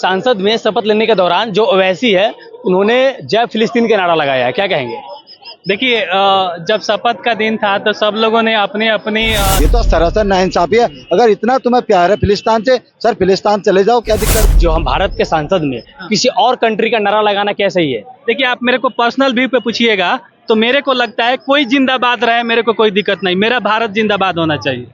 सांसद में शपथ लेने के दौरान जो ओवैसी है उन्होंने जय फिलिस्तीन का नारा लगाया है, क्या कहेंगे? देखिए, जब शपथ का दिन था तो सब लोगों ने अपनी अपनी ये तो सरासर नाइंसाफी है। अगर इतना तुम्हें प्यार है फिलिस्तीन से, सर फिलिस्तीन चले जाओ, क्या दिक्कत? जो हम भारत के सांसद में किसी और कंट्री का नारा लगाना क्या सही है? देखिए, आप मेरे को पर्सनल व्यू पे पूछिएगा तो मेरे को लगता है कोई जिंदाबाद रहे, मेरे को कोई दिक्कत नहीं, मेरा भारत जिंदाबाद होना चाहिए।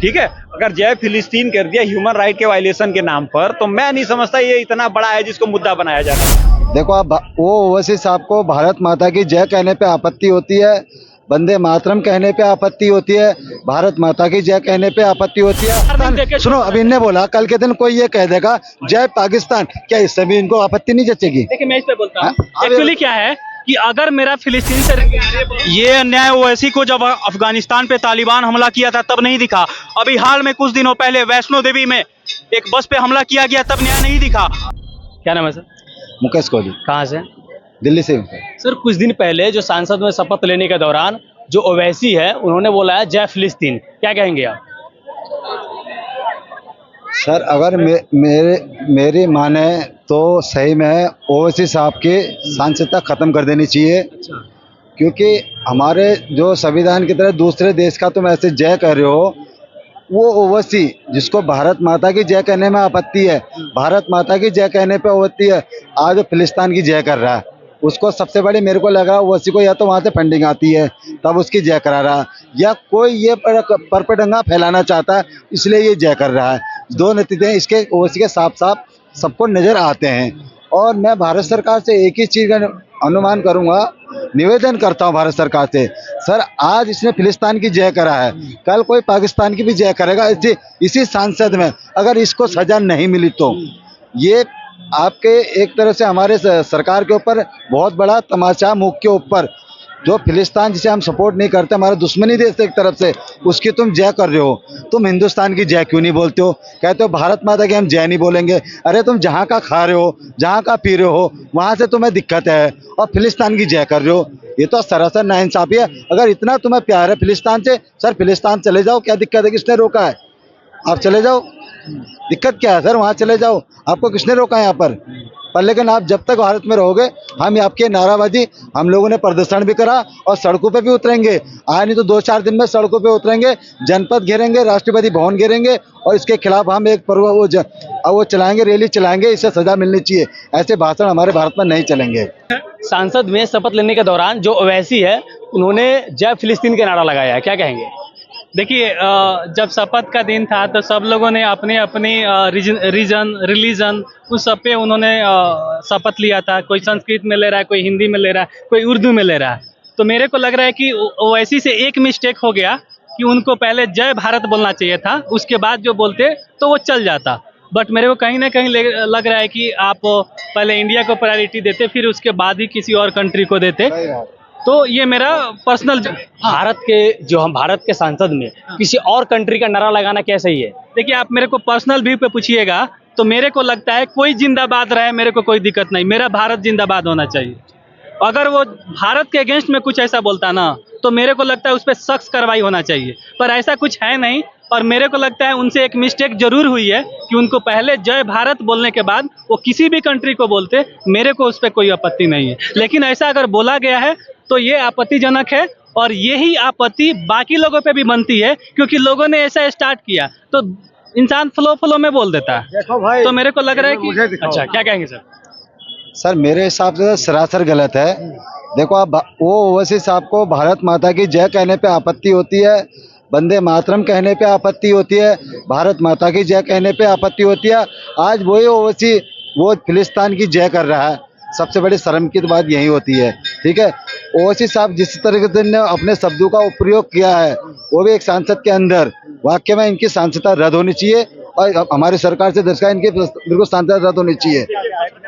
ठीक है, अगर जय फिलिस्तीन कर दिया ह्यूमन राइट के वायलेशन के नाम पर, तो मैं नहीं समझता ये इतना बड़ा है जिसको मुद्दा बनाया जा रहा है। देखो, आप वो ओवैसी साहब को भारत माता की जय कहने पे आपत्ति होती है, वंदे मातरम कहने पे आपत्ति होती है, भारत माता की जय कहने पे आपत्ति होती है। सुनो, अभी इनने बोला कल के दिन कोई ये कह देगा जय पाकिस्तान, क्या इससे भी इनको आपत्ति नहीं जचेगी? देखिए, मैं इस पे बोलता हूँ, एक्चुअली क्या है कि अगर मेरा फिलिस्तीन से ये अन्याय ओवैसी को जब अफगानिस्तान पे तालिबान हमला किया था तब नहीं दिखा। अभी हाल में कुछ दिनों पहले वैष्णो देवी में एक बस पे हमला किया गया, तब न्याय नहीं दिखा। क्या नाम है सर? मुकेश कोहली। कहाँ से? दिल्ली से। सर, कुछ दिन पहले जो सांसद में शपथ लेने के दौरान जो ओवैसी है उन्होंने बोला है जय फिलिस्तीन, क्या कहेंगे आप? सर, अगर मेरी माने तो सही में ओवैसी साहब की सांसदता खत्म कर देनी चाहिए। क्योंकि हमारे जो संविधान की तरह दूसरे देश का तुम ऐसे जय कह रहे हो, वो ओवैसी जिसको भारत माता की जय कहने में आपत्ति है, भारत माता की जय कहने पे आपत्ति है, आज फिलिस्तीन की जय कर रहा है, उसको सबसे बड़ी मेरे को लग रहा है ओवैसी को या तो वहाँ से फंडिंग आती है तब उसकी जय करा रहा है, या कोई ये परपटंगा फैलाना चाहता है इसलिए ये जय कर रहा है। दो नतीजे इसके ओवैसी के साफ साफ सबको नजर आते हैं। और मैं भारत सरकार से एक ही चीज का अनुमान करूंगा, निवेदन करता हूं भारत सरकार से, सर आज इसने फिलिस्तीन की जय करा है, कल कोई पाकिस्तान की भी जय करेगा इसी सांसद में, अगर इसको सजा नहीं मिली तो ये आपके एक तरह से हमारे सरकार के ऊपर बहुत बड़ा तमाचा, मुख के ऊपर जो फिलिस्तीन जिसे हम सपोर्ट नहीं करते, हमारा दुश्मनी देश एक तरफ से, उसकी तुम जय कर रहे हो। तुम हिंदुस्तान की जय क्यों नहीं बोलते हो? कहते हो भारत माता की हम जय नहीं बोलेंगे। अरे तुम जहाँ का खा रहे हो, जहाँ का पी रहे हो, वहाँ से तुम्हें दिक्कत है और फिलिस्तीन की जय कर रहे हो। ये तो सरासर नाइंसाफी है। अगर इतना तुम्हें प्यार है फिलिस्तीन से, सर फिलिस्तीन चले जाओ, क्या दिक्कत है? किसने रोका है? आप चले जाओ, दिक्कत क्या है सर? वहाँ चले जाओ, आपको किसने रोका है यहाँ पर? लेकिन आप जब तक भारत में रहोगे, हम आपकी नाराबाजी, हम लोगों ने प्रदर्शन भी करा और सड़कों पे भी उतरेंगे। आज नहीं तो 2-4 दिन में सड़कों पे उतरेंगे, जनपद घेरेंगे, राष्ट्रपति भवन घेरेंगे और इसके खिलाफ हम एक पर्व वो चलाएंगे, रैली चलाएंगे। इससे सजा मिलनी चाहिए। ऐसे भाषण हमारे भारत में नहीं चलेंगे। सांसद में शपथ लेने के दौरान जो ओवैसी है उन्होंने जय फिलिस्तीन का नारा लगाया है, क्या कहेंगे? देखिए, जब शपथ का दिन था तो सब लोगों ने अपनी अपनी रिलीजन उस सब पे उन्होंने शपथ लिया था। कोई संस्कृत में ले रहा है, कोई हिंदी में ले रहा है, कोई उर्दू में ले रहा है। तो मेरे को लग रहा है कि ओवैसी से एक मिस्टेक हो गया कि उनको पहले जय भारत बोलना चाहिए था, उसके बाद जो बोलते तो वो चल जाता। बट मेरे को कहीं ना कहीं लग रहा है कि आप पहले इंडिया को प्रायोरिटी देते, फिर उसके बाद ही किसी और कंट्री को देते। तो ये मेरा पर्सनल हम भारत के सांसद में किसी और कंट्री का नारा लगाना क्या सही है? देखिए, आप मेरे को पर्सनल व्यू पे पूछिएगा तो मेरे को लगता है कोई जिंदाबाद रहे, मेरे को कोई दिक्कत नहीं, मेरा भारत जिंदाबाद होना चाहिए। अगर वो भारत के अगेंस्ट में कुछ ऐसा बोलता ना तो मेरे को लगता है उस पर सख्त कार्रवाई होना चाहिए, पर ऐसा कुछ है नहीं। और मेरे को लगता है उनसे एक मिस्टेक जरूर हुई है कि उनको पहले जय भारत बोलने के बाद वो किसी भी कंट्री को बोलते, मेरे को उस पर कोई आपत्ति नहीं है। लेकिन ऐसा अगर बोला गया है तो ये आपत्तिजनक है और यही आपत्ति बाकी लोगों पे भी बनती है, क्योंकि लोगों ने ऐसा स्टार्ट किया तो इंसान फ्लो में बोल देता है। तो मेरे को लग रहा है कि अच्छा, क्या कहेंगे सर? सर मेरे हिसाब से सरासर गलत है। देखो, आप वो ओवैसी साहब को भारत माता की जय कहने पे आपत्ति होती है, वंदे मातरम कहने पे आपत्ति होती है, भारत माता की जय कहने पे आपत्ति होती है। आज वही ओवैसी वो फिलिस्तीन की जय कर रहा है। सबसे बड़ी शर्म की बात यही होती है। ठीक है, ओवैसी साहब जिस तरीके से अपने शब्दों का उपयोग किया है, वो भी एक सांसद के अंदर, वाकई में इनकी सांसदता रद्द होनी चाहिए और हमारी सरकार से दर्शा इनकी बिल्कुल सांसदता रद्द होनी चाहिए।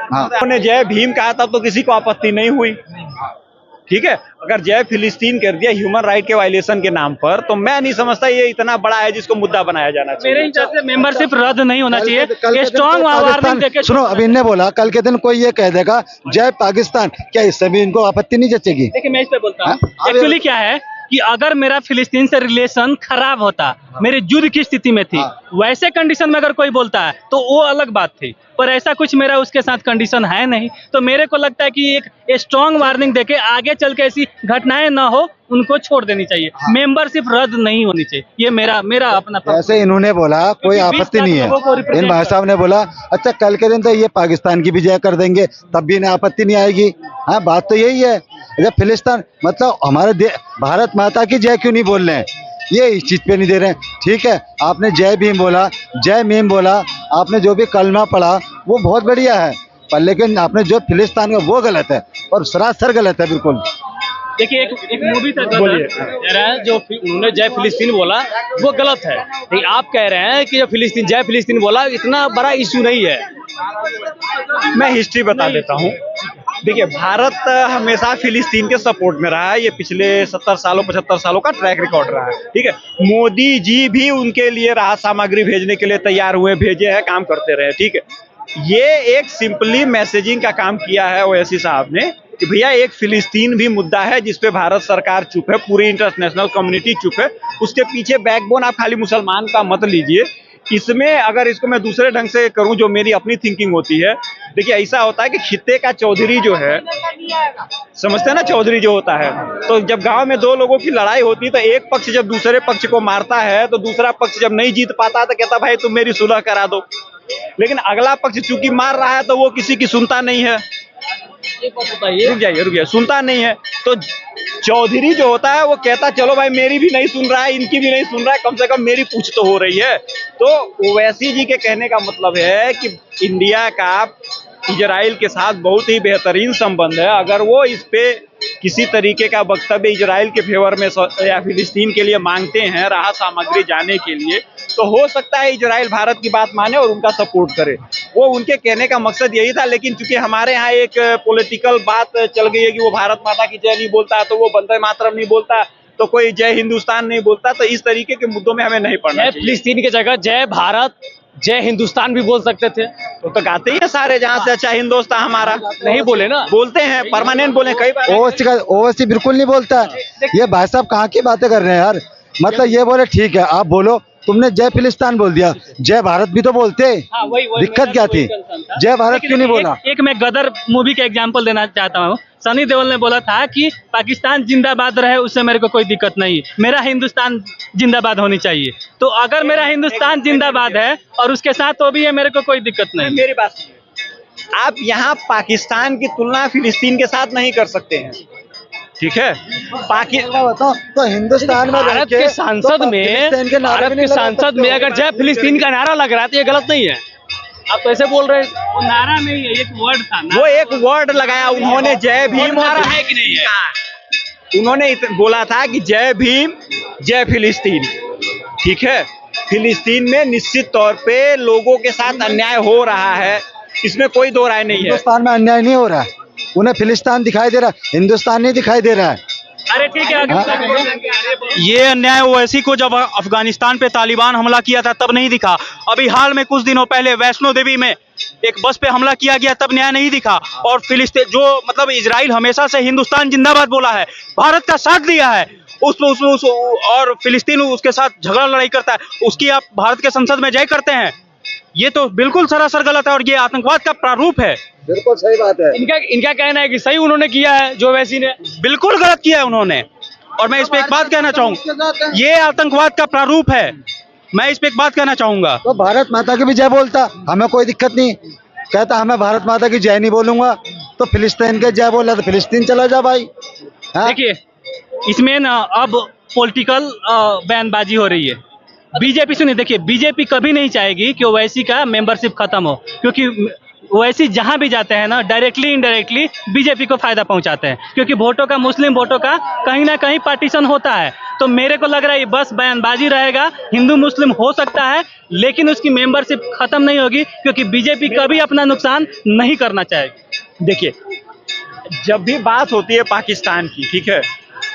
हाँ, उन्होंने जय भीम कहा था तो किसी को आपत्ति नहीं हुई। ठीक है, अगर जय फिलिस्तीन कर दिया ह्यूमन राइट के वायलेशन के नाम पर, तो मैं नहीं समझता ये इतना बड़ा है जिसको मुद्दा बनाया जाना चाहिए। मेरे हिसाब से मेंबरशिप रद्द नहीं होना चाहिए। स्ट्रॉन्ग वार्निंग देके सुनो, अभी इनने बोला कल के दिन कोई ये कह देगा जय पाकिस्तान, क्या इससे भी इनको आपत्ति नहीं जचेगी? देखिए, मैं इस पे बोलता हूँ, एक्चुअली क्या है कि अगर मेरा फिलिस्तीन से रिलेशन खराब होता, मेरे युद्ध की स्थिति में थी, वैसे कंडीशन में अगर कोई बोलता है तो वो अलग बात थी, पर ऐसा कुछ मेरा उसके साथ कंडीशन है नहीं। तो मेरे को लगता है कि एक स्ट्रॉन्ग वार्निंग देके आगे चल के ऐसी घटनाएं ना हो, उनको छोड़ देनी चाहिए, मेंबरशिप रद्द नहीं होनी चाहिए। ये मेरा अपना ऐसे इन्होंने बोला कोई आपत्ति नहीं है। इन भाई साहब ने बोला अच्छा कल के दिन तो ये पाकिस्तान की भी जय कर देंगे तब भी इन्हें आपत्ति नहीं आएगी। हाँ बात तो यही है। जब फिलिस्तीन मतलब हमारे भारत माता की जय क्यों नहीं बोल रहे हैं, ये इस चीज पे नहीं दे रहे हैं। ठीक है आपने जय भीम बोला, जय मीम बोला, आपने जो भी कलमा पढ़ा वो बहुत बढ़िया है, पर लेकिन आपने जो फिलिस्तीन का वो गलत है और सरासर गलत है बिल्कुल। देखिए एक मूवी था जो उन्होंने जय फिलिस्तीन बोला वो गलत है, लेकिन आप कह रहे हैं कि जो जय फिलिस्तीन बोला इतना बड़ा इशू नहीं है। मैं हिस्ट्री बता देता हूँ। देखिए भारत हमेशा फिलिस्तीन के सपोर्ट में रहा है, ये पिछले 70 सालों 75 सालों का ट्रैक रिकॉर्ड रहा है। ठीक है, मोदी जी भी उनके लिए राहत सामग्री भेजने के लिए तैयार हुए, भेजे हैं, काम करते रहे। ठीक है, ये एक सिंपली मैसेजिंग का काम किया है ओवैसी साहब ने कि भैया एक फिलिस्तीन भी मुद्दा है जिसपे भारत सरकार चुप है, पूरी इंटरनेशनल कम्युनिटी चुप है, उसके पीछे बैकबोन आप खाली मुसलमान का मत लीजिए। इसमें अगर इसको मैं दूसरे ढंग से करूं, जो मेरी अपनी थिंकिंग होती है, देखिए ऐसा होता है कि खित्ते का चौधरी जो है, समझते हैं ना चौधरी जो होता है, तो जब गांव में दो लोगों की लड़ाई होती है तो एक पक्ष जब दूसरे पक्ष को मारता है तो दूसरा पक्ष जब नहीं जीत पाता तो कहता भाई तुम मेरी सुलह करा दो, लेकिन अगला पक्ष चूंकि मार रहा है तो वो किसी की सुनता नहीं है। रुक जाइए, सुनता नहीं है तो चौधरी जो होता है वो कहता चलो भाई मेरी भी नहीं सुन रहा है, इनकी भी नहीं सुन रहा है, कम से कम मेरी पूछ तो हो रही है। तो ओवैसी जी के कहने का मतलब है कि इंडिया का इजराइल के साथ बहुत ही बेहतरीन संबंध है, अगर वो इस पे किसी तरीके का वक्तव्य इजराइल के फेवर में या फिलिस्तीन के लिए मांगते हैं राहत सामग्री जाने के लिए, तो हो सकता है इजराइल भारत की बात माने और उनका सपोर्ट करे। वो उनके कहने का मकसद यही था, लेकिन चूंकि हमारे यहाँ एक पॉलिटिकल बात चल गई है कि वो भारत माता की जय नहीं बोलता, तो वो वंदे मातरम नहीं बोलता, तो कोई जय हिंदुस्तान नहीं बोलता, तो इस तरीके के मुद्दों में हमें नहीं पड़ना चाहिए। फिलिस्तीन की जगह जय भारत जय हिंदुस्तान भी बोल सकते थे, तो गाते ही है सारे, जहाँ से अच्छा हिंदुस्तान हमारा नहीं बोले ना, बोलते हैं परमानेंट बोले कई बार। ओवैसी बिल्कुल नहीं बोलता। ये भाई साहब कहाँ की बातें कर रहे हैं यार, मतलब ये बोले ठीक है आप बोलो, तुमने जय फिलिस्तीन बोल दिया, जय भारत भी तो बोलते। दिक्कत क्या थी, जय भारत क्यों नहीं बोला? एक मैं गदर मूवी का एग्जांपल देना चाहता हूँ। सनी देओल ने बोला था कि पाकिस्तान जिंदाबाद रहे उससे मेरे को कोई दिक्कत नहीं, मेरा हिंदुस्तान जिंदाबाद होनी चाहिए। तो अगर मेरा हिंदुस्तान जिंदाबाद है और उसके साथ तो भी है, मेरे को कोई दिक्कत नहीं। मेरी बात सुनिए, आप यहाँ पाकिस्तान की तुलना फिलिस्तीन के साथ नहीं कर सकते हैं। ठीक है, बताओ तो हिंदुस्तान में भारत के सांसद में अगर जय फिलिस्तीन का नारा लग रहा है तो ये गलत नहीं है। आप तो ऐसे बोल रहे हैं, वो नारा नहीं है, एक वर्ड था। वो एक वर्ड लगाया उन्होंने, जय भीम नारा है कि नहीं है? उन्होंने बोला था कि जय भीम जय फिलिस्तीन। ठीक है, फिलिस्तीन में निश्चित तौर पे लोगों के साथ अन्याय हो रहा है, इसमें कोई दो राय नहीं है। हिंदुस्तान में अन्याय नहीं हो रहा है, उन्हें फिलिस्तीन दिखाई दे रहा है, हिंदुस्तान नहीं दिखाई दे रहा है। अरे ठीक है, ये अन्याय ओवैसी को जब अफगानिस्तान पे तालिबान हमला किया था तब नहीं दिखा। अभी हाल में कुछ दिनों पहले वैष्णो देवी में एक बस पे हमला किया गया तब न्याय नहीं दिखा। और फिलिस्तीन जो मतलब इजराइल हमेशा से हिंदुस्तान जिंदाबाद बोला है, भारत का साथ दिया है, और फिलिस्तीन उसके साथ झगड़ा लड़ाई करता है, उसकी आप भारत के संसद में जय करते हैं, ये तो बिल्कुल सरासर गलत है और ये आतंकवाद का प्रारूप है। बिल्कुल सही बात है। इनका कहना है कि सही उन्होंने किया है, जो ओवैसी ने बिल्कुल गलत किया है उन्होंने। और मैं इस पे एक बात कहना चाहूंगा, ये आतंकवाद का प्रारूप है। मैं इस पे एक बात कहना चाहूंगा, तो भारत माता की भी जय बोलता, हमें कोई दिक्कत नहीं। कहता हमें भारत माता की जय नहीं बोलूंगा, तो फिलिस्तीन के जय बोला तो फिलिस्तीन चला जा भाई। देखिए इसमें ना अब पॉलिटिकल बयानबाजी हो रही है। बीजेपी सुनिए, देखिए बीजेपी कभी नहीं चाहेगी कि ओवैसी का मेंबरशिप खत्म हो, क्योंकि ओवैसी जहां भी जाते हैं ना डायरेक्टली इनडायरेक्टली बीजेपी को फायदा पहुंचाते हैं, क्योंकि वोटों का, मुस्लिम वोटों का कहीं ना कहीं पार्टीशन होता है। तो मेरे को लग रहा है ये बस बयानबाजी रहेगा, हिंदू मुस्लिम हो सकता है लेकिन उसकी मेंबरशिप खत्म नहीं होगी, क्योंकि बीजेपी कभी अपना नुकसान नहीं करना चाहेगी। देखिए जब भी बात होती है पाकिस्तान की, ठीक है,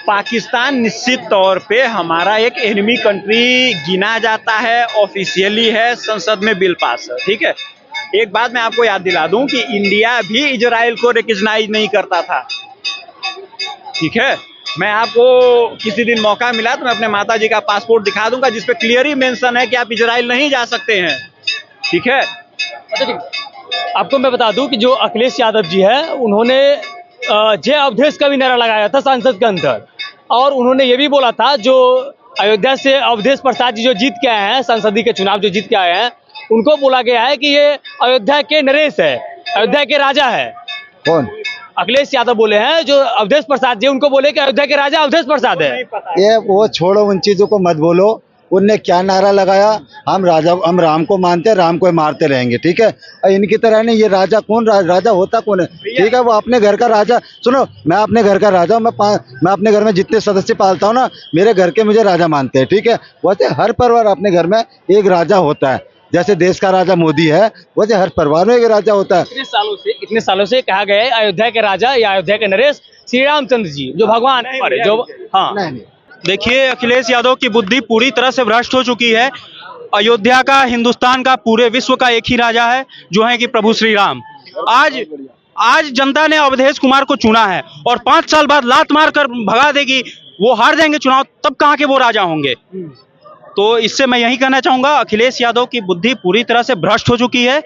पाकिस्तान निश्चित तौर पे हमारा एक एनिमी कंट्री गिना जाता है, ऑफिशियली है, संसद में बिल पास है। ठीक है, एक बात मैं आपको याद दिला दूं कि इंडिया भी इजराइल को रिकॉग्नाइज नहीं करता था। ठीक है, मैं आपको किसी दिन मौका मिला तो मैं अपने माता जी का पासपोर्ट दिखा दूंगा जिसपे क्लियरली मेंशन है कि आप इजराइल नहीं जा सकते हैं। ठीक है। अच्छा ठीक, आपको मैं बता दूं कि जो अखिलेश यादव जी है उन्होंने जय अवधेश का भी नारा लगाया था संसद के अंदर, और उन्होंने ये भी बोला था जो अयोध्या से अवधेश प्रसाद जी जो जीत के आए हैं, संसदीय के चुनाव जो जीत के आए हैं, उनको बोला गया है कि ये अयोध्या के नरेश है, अयोध्या के राजा है। कौन? अखिलेश यादव बोले हैं, जो अवधेश प्रसाद जी उनको बोले कि अयोध्या के राजा अवधेश प्रसाद है। ये वो छोड़ो, उन चीजों को मत बोलो। उनने क्या नारा लगाया, हम राम को मानते हैं, राम को ही मारते रहेंगे। ठीक है। और इनकी तरह नहीं, ये राजा कौन, राजा होता कौन है? ठीक है, वो अपने घर का राजा। सुनो, मैं अपने घर का राजा हूँ, मैं अपने घर में जितने सदस्य पालता हूँ ना, मेरे घर के मुझे राजा मानते हैं। ठीक है। वैसे हर परिवार अपने घर में एक राजा होता है। जैसे देश का राजा मोदी है, वैसे हर परिवार में एक राजा होता है। इतने सालों से कहा गया है अयोध्या के राजा या अयोध्या के नरेश श्री रामचंद्र जी, जो भगवान है, जो हाँ। नहीं, देखिए, अखिलेश यादव की बुद्धि पूरी तरह से भ्रष्ट हो चुकी है। अयोध्या का, हिंदुस्तान का, पूरे विश्व का एक ही राजा है, जो है कि प्रभु श्री राम। आज जनता ने अवधेश कुमार को चुना है और 5 साल बाद लात मार कर भगा देगी, वो हार जाएंगे चुनाव, तब कहाँ के वो राजा होंगे। तो इससे मैं यही कहना चाहूंगा, अखिलेश यादव की बुद्धि पूरी तरह से भ्रष्ट हो चुकी है।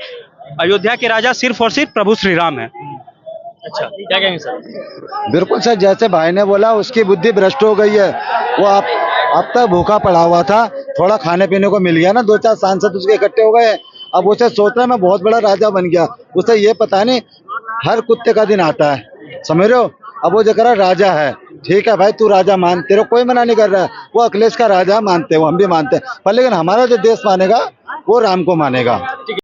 अयोध्या के राजा सिर्फ और सिर्फ प्रभु श्री राम है। अच्छा, क्या कहेंगे सर? बिल्कुल सर, जैसे भाई ने बोला, उसकी बुद्धि भ्रष्ट हो गई है। वो अब तक भूखा पड़ा हुआ था, थोड़ा खाने पीने को मिल गया ना, 2-4 सांसद उसके इकट्ठे हो गए। अब उसे सोच रहा है मैं बहुत बड़ा राजा बन गया। उसे ये पता नहीं हर कुत्ते का दिन आता है, समझ रहे हो। अब वो जो कह रहा राजा है, ठीक है भाई, तू राजा मान, तेरे कोई मना नहीं कर रहा है। वो अखिलेश का राजा मानते हैं, वो हम भी मानते हैं, पर लेकिन हमारा जो देश मानेगा वो राम को मानेगा।